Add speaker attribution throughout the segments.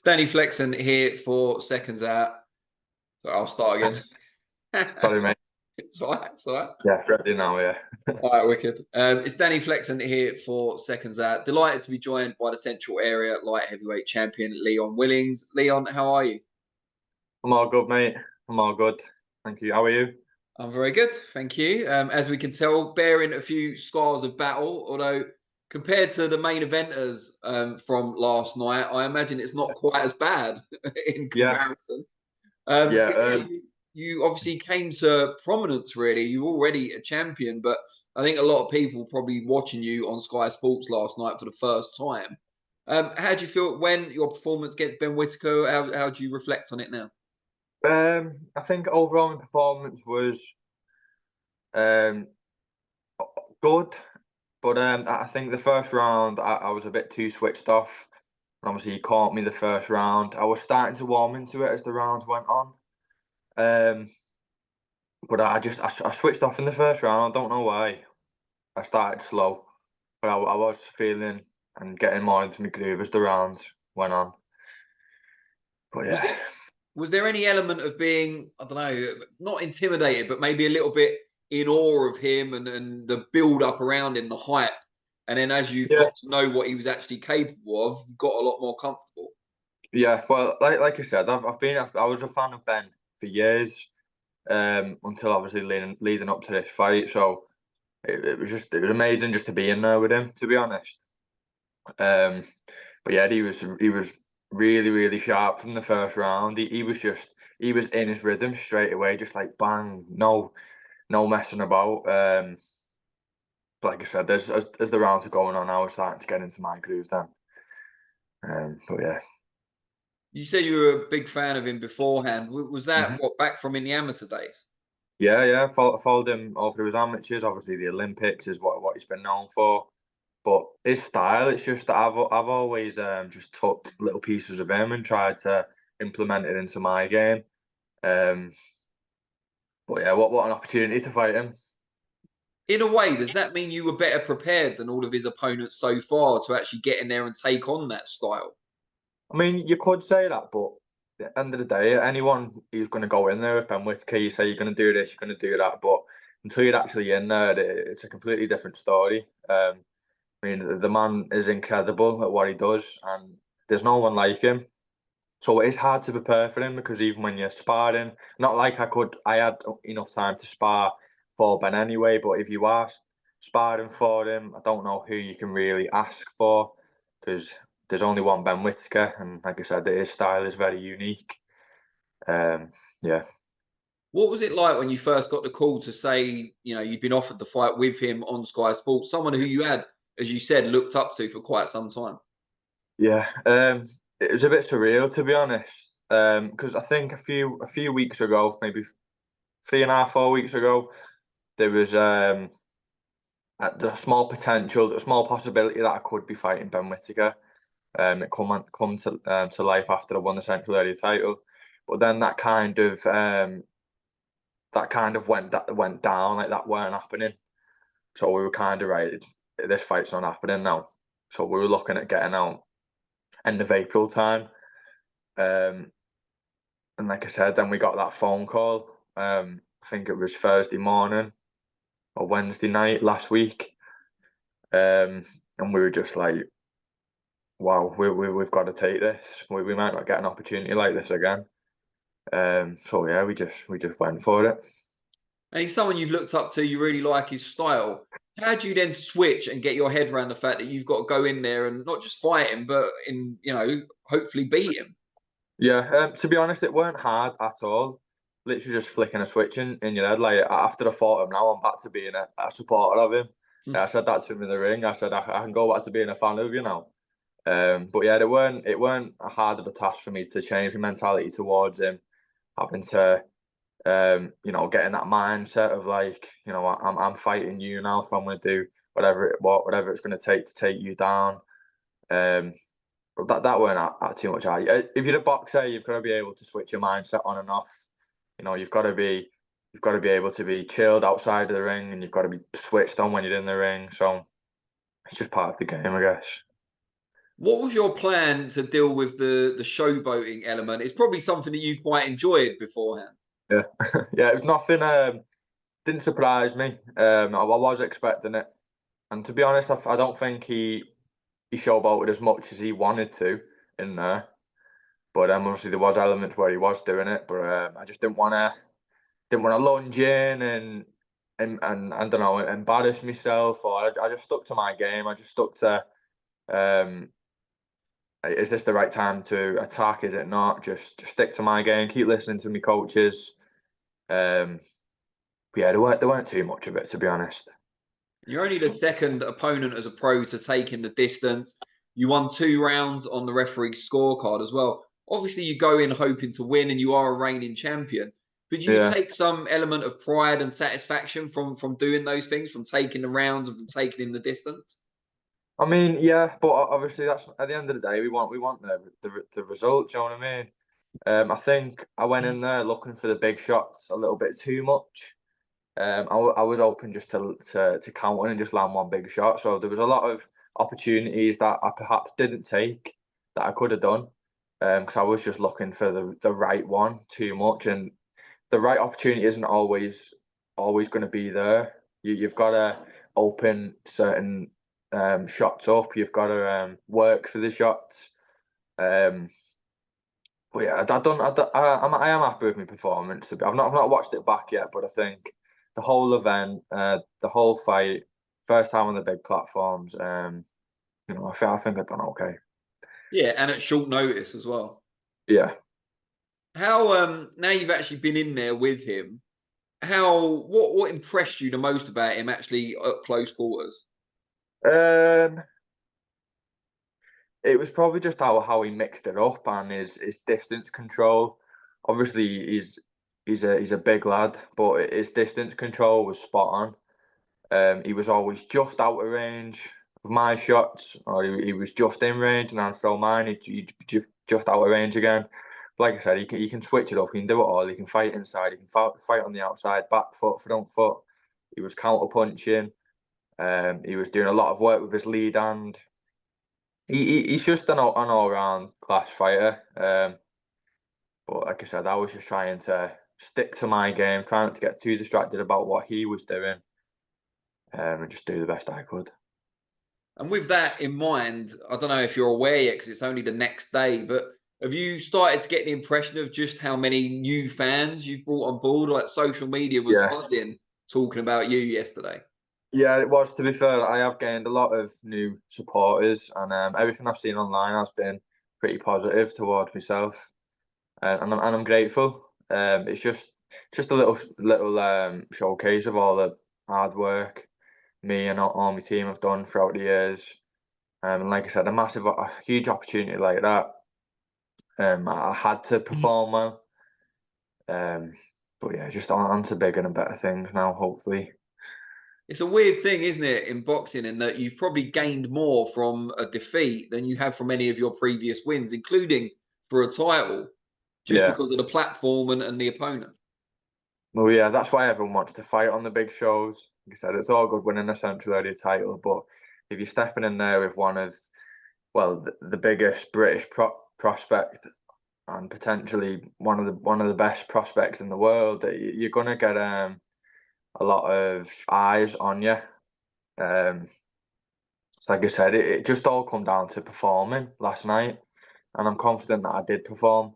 Speaker 1: Danny Flexen here for Seconds Out. So I'll start again.
Speaker 2: Sorry, mate.
Speaker 1: It's all right. It's all right.
Speaker 2: Yeah, ready now, yeah.
Speaker 1: All right, wicked. It's Danny Flexen here for Seconds Out. Delighted to be joined by the Central Area Light Heavyweight Champion, Leon Willings. Leon, how are you?
Speaker 2: I'm all good, mate. I'm all good. Thank you. How are you?
Speaker 1: I'm very good, thank you. As we can tell, bearing a few scars of battle, although compared to the main eventers from last night, I imagine it's not quite as bad in
Speaker 2: Yeah,
Speaker 1: comparison.
Speaker 2: yeah,
Speaker 1: You obviously came to prominence, really. You're already a champion, but I think a lot of people probably watching you on Sky Sports last night for the first time. How do you feel when your performance against Ben Whittaker? How do you reflect on it now?
Speaker 2: I think overall my performance was um good, but I think the first round I was a bit too switched off. And obviously, he caught me the first round. I was starting to warm into it as the rounds went on. Um, but I switched off in the first round. I don't know why. I started slow, but I was feeling and getting more into my groove as the rounds went on. But
Speaker 1: Was
Speaker 2: yeah,
Speaker 1: it was there any element of being, I don't know, not intimidated, but maybe a little bit in awe of him and the build up around him, the hype? And then as you
Speaker 2: yeah,
Speaker 1: got to know what he was actually capable of, you got a lot more comfortable.
Speaker 2: yeah. Well, like I said, I was a fan of Ben for years, until obviously leading up to this fight. So it was amazing just to be in there with him, to be honest. Um, but yeah, he was really sharp from the first round. He was in his rhythm straight away, just like bang, no messing about. Like I said, as the rounds are going on, I was starting to get into my groove then. But yeah.
Speaker 1: You said you were a big fan of him beforehand. Was that
Speaker 2: Mhm.
Speaker 1: what back from in the amateur days?
Speaker 2: Yeah. Followed him all through his amateurs. Obviously, the Olympics is what he's been known for. But his style, it's just that I've always just took little pieces of him and tried to implement it into my game. Um, but yeah, what an opportunity to fight him.
Speaker 1: In a way, does that mean you were better prepared than all of his opponents so far to actually get in there and take on that style?
Speaker 2: I mean, you could say that, but at the end of the day, anyone who's going to go in there with Ben Whittaker, you say you're going to do this, you're going to do that, but until you're actually in there, it's a completely different story. I mean, the man is incredible at what he does, and there's no one like him. So it is hard to prepare for him because even when you're sparring, not like I had enough time to spar for Ben anyway, but if you are sparring for him, I don't know who you can really ask for because there's only one Ben Whittaker, and like I said, his style is very unique. Um, yeah.
Speaker 1: What was it like when you first got the call to say, you'd been offered the fight with him on Sky Sports, someone who you had, as you said, looked up to for quite some time?
Speaker 2: Yeah, it was a bit surreal to be honest, because I think a few weeks ago, maybe 3.5, 4 weeks ago, there was the small potential, the small possibility that I could be fighting Ben Whittaker. It come to life after I won the Central Area title, but then that kind of went down, like that weren't happening. So we were kind of right. This fight's not happening now. So we were looking at getting out end of April time. Um, and like I said, then we got that phone call. I think it was Thursday morning or Wednesday night last week. And we were just like, wow, we've got to take this. We might not get an opportunity like this again. So yeah, we just went for it.
Speaker 1: And he's someone you've looked up to, you really like his style. How do you then switch and get your head around the fact that you've got to go in there and not just fight him, but hopefully beat him?
Speaker 2: Yeah, to be honest, it weren't hard at all. Literally just flicking a switch in your head. Like after I fought him, now I'm back to being a supporter of him. I said that to him in the ring. I said I can go back to being a fan of you now. But yeah, it weren't a hard of a task for me to change my mentality towards him, having to get in that mindset of like, I'm fighting you now, so I'm going to do whatever it's going to take you down. Um, but that weren't at too much hard. If you're a boxer, you've got to be able to switch your mindset on and off. You've got to be able to be chilled outside of the ring, and you've got to be switched on when you're in the ring. So it's just part of the game, I guess.
Speaker 1: What was your plan to deal with the showboating element? It's probably something that you quite enjoyed beforehand.
Speaker 2: Yeah, yeah, it was nothing. Didn't surprise me. I was expecting it, and to be honest, I don't think he showboated as much as he wanted to in there. But obviously there was elements where he was doing it, but I just didn't want to lunge in and I don't know, embarrass myself, or I just stuck to my game. I just stuck to, um, is this the right time to attack? Is it not? Just stick to my game. Keep listening to my coaches. Um, but yeah, there weren't too much of it, to be honest.
Speaker 1: You're only the second opponent as a pro to take him the distance. You won 2 rounds on the referee's scorecard as well. Obviously, you go in hoping to win, and you are a reigning champion. But you
Speaker 2: Yeah.
Speaker 1: take some element of pride and satisfaction from doing those things, from taking the rounds and from taking him the distance?
Speaker 2: I mean, yeah, but obviously that's at the end of the day we want the result. Do you know what I mean? I think I went in there looking for the big shots a little bit too much. I was open just to counter and just land one big shot. So there was a lot of opportunities that I perhaps didn't take that I could have done because I was just looking for the right one too much, and the right opportunity isn't always going to be there. You've got to open certain shots up. You've got to work for the shots. Um, but yeah, I am happy with my performance. I've not watched it back yet, but I think the whole event, the whole fight, first time on the big platforms, I think I've done okay.
Speaker 1: Yeah, and at short notice as well.
Speaker 2: Yeah.
Speaker 1: How now you've actually been in there with him, what impressed you the most about him actually at close quarters?
Speaker 2: Um, it was probably just how he mixed it up and his distance control. Obviously, he's a big lad, but his distance control was spot on. He was always just out of range of my shots, or he was just in range, and I'd throw mine. He'd just out of range again. Like I said, he can switch it up. He can do it all. He can fight inside. He can fight on the outside, back foot, front foot. He was counter punching. He was doing a lot of work with his lead hand. He's just an all round class fighter. But like I said, I was just trying to stick to my game, trying not to get too distracted about what he was doing, and just do the best I could.
Speaker 1: And with that in mind, I don't know if you're aware yet because it's only the next day, but have you started to get the impression of just how many new fans you've brought on board? Like social media was
Speaker 2: Yeah.
Speaker 1: buzzing talking about you yesterday.
Speaker 2: Yeah, it was. To be fair, I have gained a lot of new supporters, and everything I've seen online has been pretty positive towards myself, and I'm grateful. It's just a little showcase of all the hard work me and all my team have done throughout the years. And like I said, a huge opportunity like that. I had to perform well. Um, but yeah, just on to bigger and better things now, hopefully.
Speaker 1: It's a weird thing, isn't it, in boxing, in that you've probably gained more from a defeat than you have from any of your previous wins, including for a title, just
Speaker 2: Yeah.
Speaker 1: because of the platform and the opponent.
Speaker 2: Well, yeah, that's why everyone wants to fight on the big shows. Like I said, it's all good winning a central area title, but if you're stepping in there with one of, well, the biggest British prospect and potentially one of the best prospects in the world, you're gonna get a lot of eyes on you. So like I said, it just all come down to performing last night, and I'm confident that I did perform.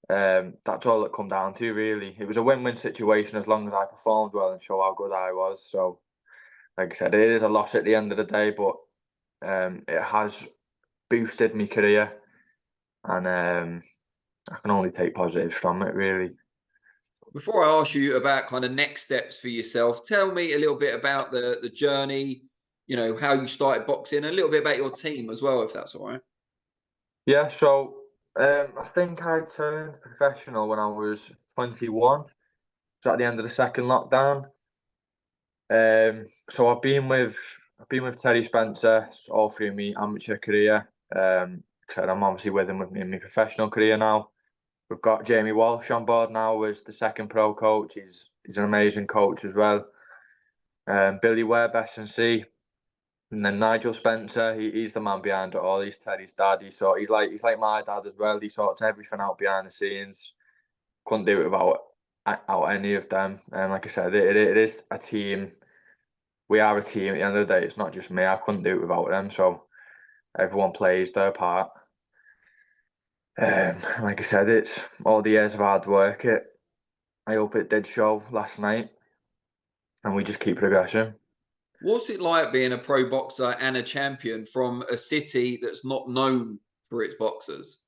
Speaker 2: That's all it come down to, really. It was a win-win situation as long as I performed well and show how good I was. So, like I said, it is a loss at the end of the day, but it has boosted my career, and I can only take positives from it, really.
Speaker 1: Before I ask you about kind of next steps for yourself, tell me a little bit about the journey, how you started boxing, a little bit about your team as well, if that's all right.
Speaker 2: Yeah, so I think I turned professional when I was 21. So at the end of the second lockdown. So I've been with Terry Spencer all through my amateur career. So I'm obviously with him in my professional career now. We've got Jamie Walsh on board now as the second pro coach. He's an amazing coach as well. Billy Webb, S&C, And then Nigel Spencer, he's the man behind it all. He's Terry's dad. He's like my dad as well. He sorts everything out behind the scenes. Couldn't do it without any of them. And like I said, it is a team. We are a team at the end of the day. It's not just me. I couldn't do it without them. So everyone plays their part. Like I said, it's all the years of hard work. I hope it did show last night, and we just keep progressing.
Speaker 1: What's it like being a pro boxer and a champion from a city that's not known for its boxers?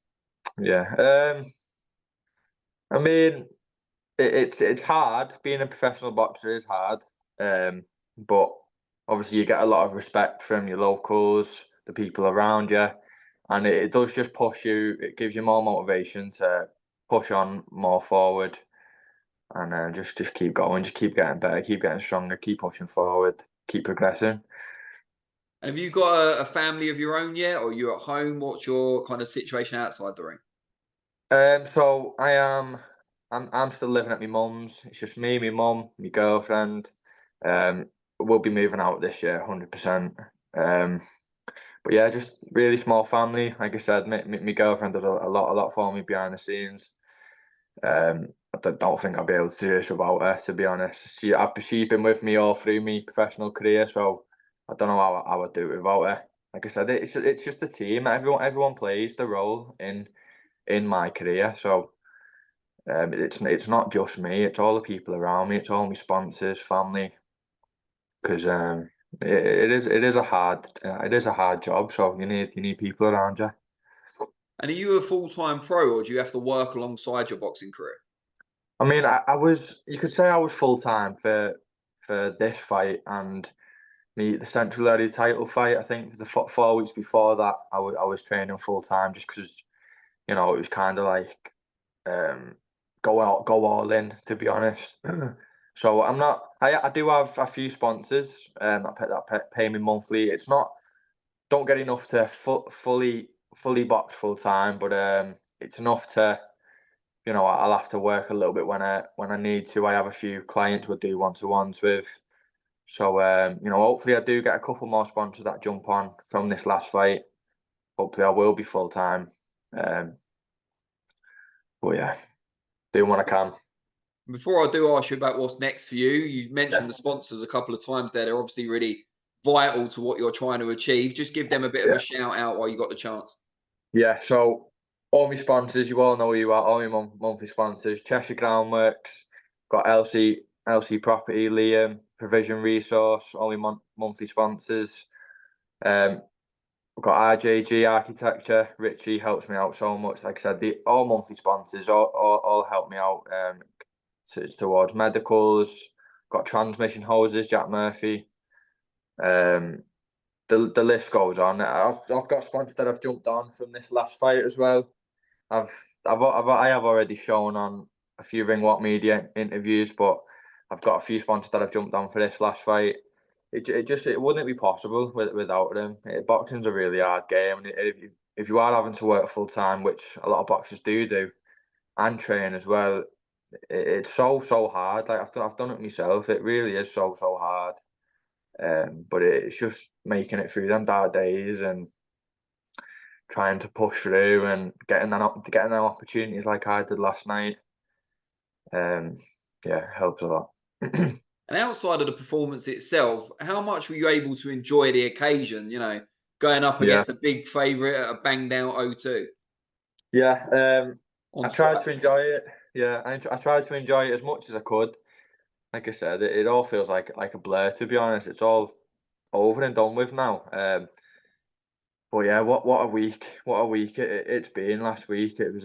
Speaker 2: Yeah. I mean, it's hard. Being a professional boxer is hard. But obviously you get a lot of respect from your locals, the people around you, and it does just push you. It gives you more motivation to push on more forward, and just keep going, just keep getting better, keep getting stronger, keep pushing forward, keep progressing.
Speaker 1: And have you got a family of your own yet, or are you at home? What's your kind of situation outside the ring?
Speaker 2: So I'm still living at my mum's. It's just me, my mum, my girlfriend. Um, we'll be moving out this year, 100%. But yeah, just really small family. Like I said, my girlfriend does a lot for me behind the scenes. I don't think I'll be able to do this without her, to be honest. She's been with me all through my professional career, so I don't know how I'd do it without her. Like I said, it's just a team. Everyone plays the role in my career, so it's not just me. It's all the people around me. It's all my sponsors, family, because it is a hard job. So you need people around you.
Speaker 1: And are you a full-time pro, or do you have to work alongside your boxing career?
Speaker 2: I mean, I was, you could say I was full time for this fight and the Central Area title fight. I think for the 4 weeks before that, I was training full time just because it was kind of like um, go all in, to be honest. So I'm not. I do have a few sponsors that pay me monthly. It's not, don't get enough to fully box full time, but it's enough to, I'll have to work a little bit when I need to. I have a few clients we'll do one-to-ones with. So hopefully I do get a couple more sponsors that jump on from this last fight. Hopefully I will be full time. Um, but yeah, doing what I can.
Speaker 1: Before I do ask you about what's next for you, you
Speaker 2: Yeah.
Speaker 1: mentioned the sponsors a couple of times there. They're obviously really vital to what you're trying to achieve. Just give them a bit of
Speaker 2: Yeah.
Speaker 1: a shout out while you got the chance.
Speaker 2: Yeah. So all my sponsors, you all know who you are. All my monthly sponsors: Cheshire Groundworks, got LC Property, Liam, Provision Resource. All my monthly sponsors. Um, We've got RJG Architecture. Richie helps me out so much. Like I said, the all monthly sponsors all help me out towards medicals. Got transmission hoses, Jack Murphy. Um, the list goes on. I've got sponsors that I've jumped on from this last fight as well. I've, I have already shown on a few Ring Walk Media interviews, but I've got a few sponsors that I've jumped on for this last fight. It wouldn't be possible without them. Boxing's a really hard game, and if you are having to work full time, which a lot of boxers do, and train as well, it's so hard. Like I've done it myself. It really is so hard. But it's just making it through them dark days and trying to push through and getting them opportunities like I did last night. Um, yeah, helps a lot.
Speaker 1: And outside of the performance itself, how much were you able to enjoy the occasion? Going up
Speaker 2: Yeah,
Speaker 1: against a big favourite at a banged out 0-2
Speaker 2: yeah. I
Speaker 1: on
Speaker 2: tried
Speaker 1: Sky.
Speaker 2: to enjoy it. Yeah, I tried to enjoy it as much as I could. Like I said, it all feels like a blur. To be honest, it's all over and done with now. But yeah, what a week! What a week it's been last week. It was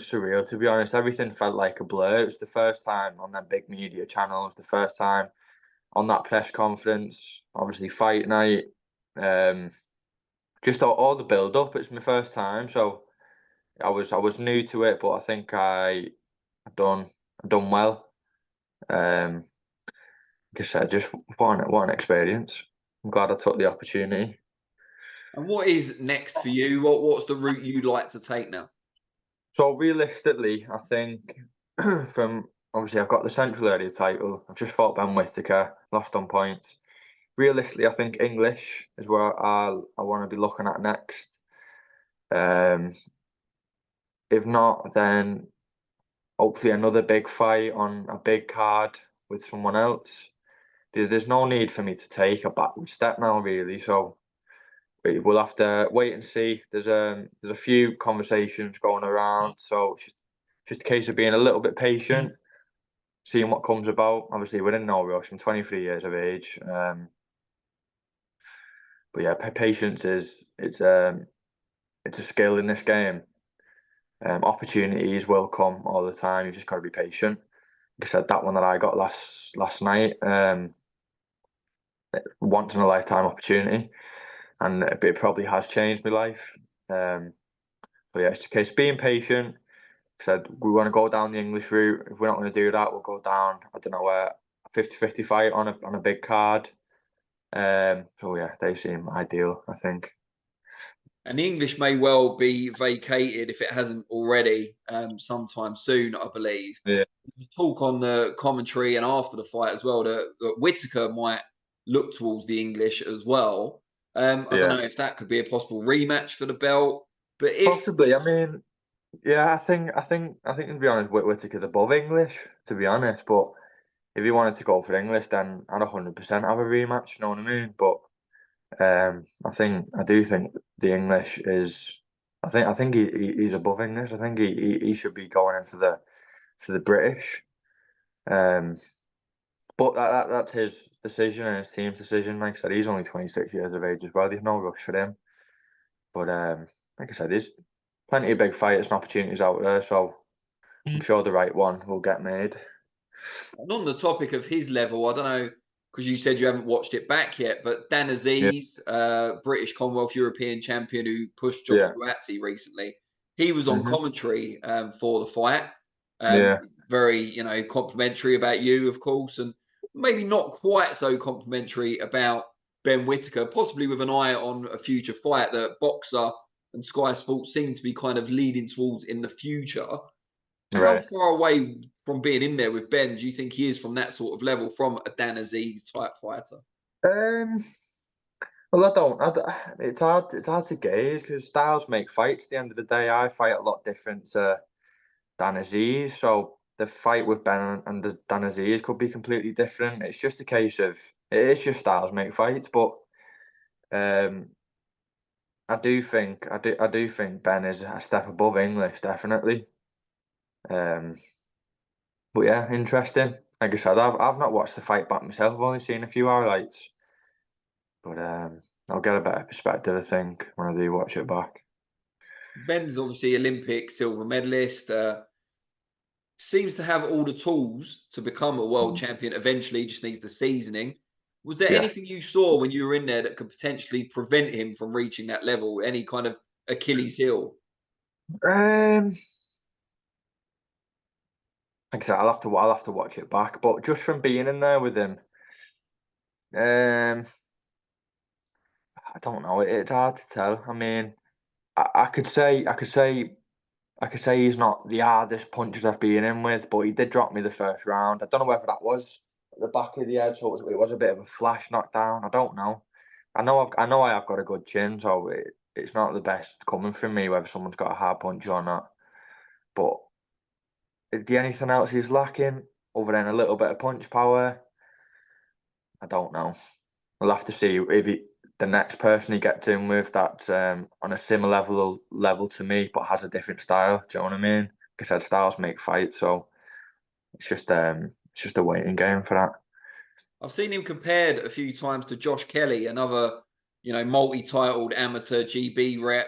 Speaker 2: surreal, to be honest. Everything felt like a blur. It was the first time on them big media channels, the first time on that press conference, obviously fight night, um, just all the build up. It's my first time, so I was new to it, but I think I done well. Um, like I said, just what an experience. I'm glad I took the opportunity.
Speaker 1: And what is next for you? What's the route you'd like to take now?
Speaker 2: So realistically, I think from obviously I've got the Central Area title. I've just fought Ben Whittaker, lost on points. realistically, I think English is where I want to be looking at next. If not, then hopefully another big fight on a big card with someone else. There's no need for me to take a backward step now, really. So we'll have to wait and see. There's a few conversations going around, so it's just a case of being a little bit patient, seeing what comes about. Obviously, we're in no rush. I'm 23 years of age, but yeah, patience it's a skill in this game. Opportunities will come all the time. You've just got to be patient. Like I said, that one that I got last night, once in a lifetime opportunity, and it probably has changed my life. So yeah, it's a case of being patient. Like I said, we want to go down the English route. If we're not going to do that, we'll go down, I don't know, where a 50-50 fight on a big card. So yeah, they seem ideal, I think.
Speaker 1: And the English may well be vacated if it hasn't already sometime soon, I believe.
Speaker 2: Yeah,
Speaker 1: Talk on the commentary and after the fight as well that Whitaker might look towards the English as well. I don't
Speaker 2: yeah,
Speaker 1: know if that could be a possible rematch for the belt, but if
Speaker 2: possibly. I mean, yeah, I think to be honest, Whitaker's above English, to be honest. But if you wanted to go for English, then I'd 100% have a rematch. You know what I mean? But I do think the English is. I think he's above English. I think he should be going into the British. Um, but that's his decision and his team's decision. Like I said, he's only 26 years of age as well. There's no rush for him. But like I said, there's plenty of big fights and opportunities out there. So I'm sure the right one will get made.
Speaker 1: And on the topic of his level, I don't know, because you said you haven't watched it back yet, but Dan
Speaker 2: Yeah,
Speaker 1: Aziz, British Commonwealth European champion who pushed Josh
Speaker 2: yeah,
Speaker 1: Buatsi recently, he was on
Speaker 2: hmm
Speaker 1: commentary for the fight.
Speaker 2: yeah,
Speaker 1: Very, complimentary about you, of course, and maybe not quite so complimentary about Ben Whittaker, possibly with an eye on a future fight that Boxer and Sky Sports seem to be kind of leading towards in the future. How
Speaker 2: right.
Speaker 1: far away from being in there with Ben do you think he is from that sort of level, from a Dan Aziz type fighter?
Speaker 2: Um, well, it's hard to gauge because styles make fights. At the end of the day, I fight a lot different to Dan Aziz, so the fight with Ben and the Dan Aziz could be completely different. It's just a case of it's just styles make fights, but um, I do think Ben is a step above English, definitely. Um, but yeah, interesting. Like I said, I've not watched the fight back myself. I've only seen a few highlights, but I'll get a better perspective, I think, when I do watch it back.
Speaker 1: Ben's obviously Olympic silver medalist. Seems to have all the tools to become a world
Speaker 2: Mm.
Speaker 1: champion eventually, just needs the seasoning. Was there
Speaker 2: Yeah.
Speaker 1: anything you saw when you were in there that could potentially prevent him from reaching that level? Any kind of Achilles heel?
Speaker 2: Um, like I said, I'll have to watch it back, but just from being in there with him, um, I don't know. It's hard to tell. I mean, I could say he's not the hardest punches I've been in with, but he did drop me the first round. I don't know whether that was at the back of the head, so it was a bit of a flash knockdown. I don't know. I know I have got a good chin, so it's not the best coming from me whether someone's got a hard punch or not. But is there anything else he's lacking other than a little bit of punch power? I don't know. We'll have to see if the next person he gets in with that's on a similar level to me, but has a different style. Do you know what I mean? Like I said, styles make fights, so it's just a waiting game for that.
Speaker 1: I've seen him compared a few times to Josh Kelly, another, multi-titled amateur GB rep.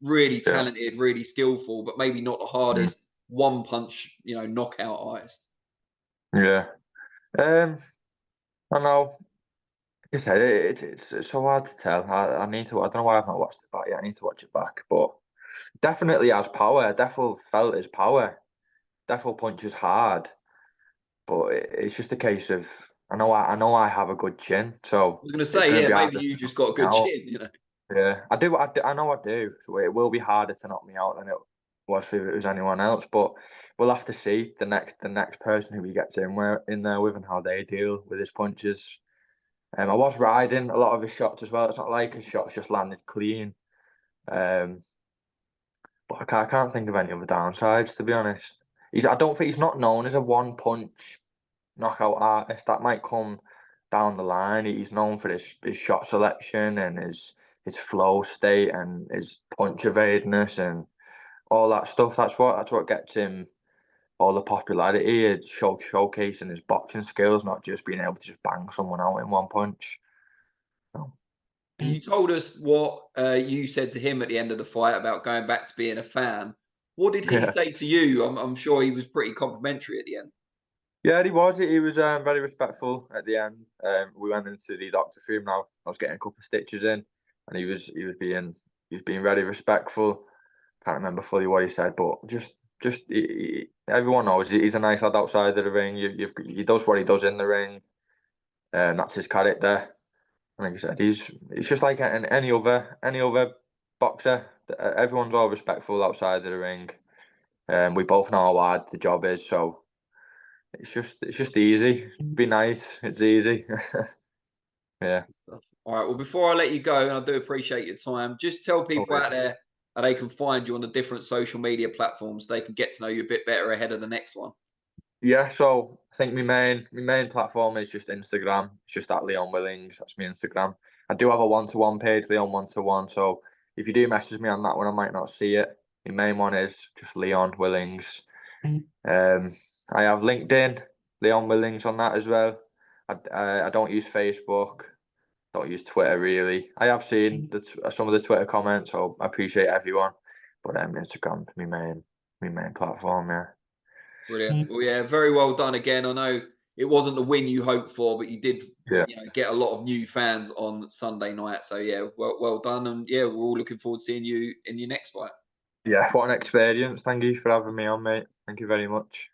Speaker 1: Really
Speaker 2: Yeah.
Speaker 1: talented, really skillful, but maybe not the
Speaker 2: Mm.
Speaker 1: hardest one punch, knockout artist.
Speaker 2: Yeah. Um. I know. Like I said, it's so hard to tell. I need to. I don't know why I've not watched it back yet. I need to watch it back, but definitely has power. Defo felt his power. Defo punches hard. But it's just a case of I know I have a good chin,
Speaker 1: I
Speaker 2: so
Speaker 1: was going to
Speaker 2: it's
Speaker 1: say,
Speaker 2: going to
Speaker 1: yeah,
Speaker 2: be
Speaker 1: maybe
Speaker 2: harder
Speaker 1: you
Speaker 2: to
Speaker 1: just
Speaker 2: knock
Speaker 1: got a
Speaker 2: me
Speaker 1: good
Speaker 2: out.
Speaker 1: chin.
Speaker 2: Yeah, I know I do. So it will be harder to knock me out than it was if it was anyone else. But we'll have to see the next person who he gets in there with and how they deal with his punches. I was riding a lot of his shots as well. It's not like his shots just landed clean. But I can't think of any other downsides, to be honest. I don't think he's not known as a one-punch knockout artist. That might come down the line. He's known for his shot selection and his flow state and his punch evadiness and all that stuff. That's what gets him all the popularity. Showcasing his boxing skills, not just being able to just bang someone out in one punch. So.
Speaker 1: You told us what you said to him at the end of the fight about going back to being a fan. What did he say to you? I'm sure he was pretty complimentary at the end.
Speaker 2: Yeah, he was. He was very respectful at the end. We went into the doctor's room. Now I was getting a couple of stitches in, and he was being very respectful. Can't remember fully what he said, but just everyone knows he's a nice lad outside of the ring. He does what he does in the ring, and that's his character. Like I said, he's just like any other boxer. Everyone's all respectful outside of the ring. We both know how hard the job is, so it's just easy. Be nice. It's easy. Yeah.
Speaker 1: All right. Well, before I let you go, and I do appreciate your time, just tell people out there how they can find you on the different social media platforms. They can get to know you a bit better ahead of the next one.
Speaker 2: Yeah, so I think my main platform is just Instagram. It's just at Leon Willings. That's my Instagram. I do have a one-to-one page, Leon One-to-One. So if you do message me on that one, I might not see it. My main one is just Leon Willings. I have LinkedIn, Leon Willings on that as well. I don't use Facebook. Don't use Twitter really. I have seen some of the Twitter comments, so I appreciate everyone. But Instagram's my main platform. Yeah.
Speaker 1: Brilliant. Well, yeah, very well done again. I know it wasn't the win you hoped for, but you did get a lot of new fans on Sunday night. So yeah, well done. And yeah, we're all looking forward to seeing you in your next fight.
Speaker 2: Yeah, what an experience. Thank you for having me on, mate. Thank you very much.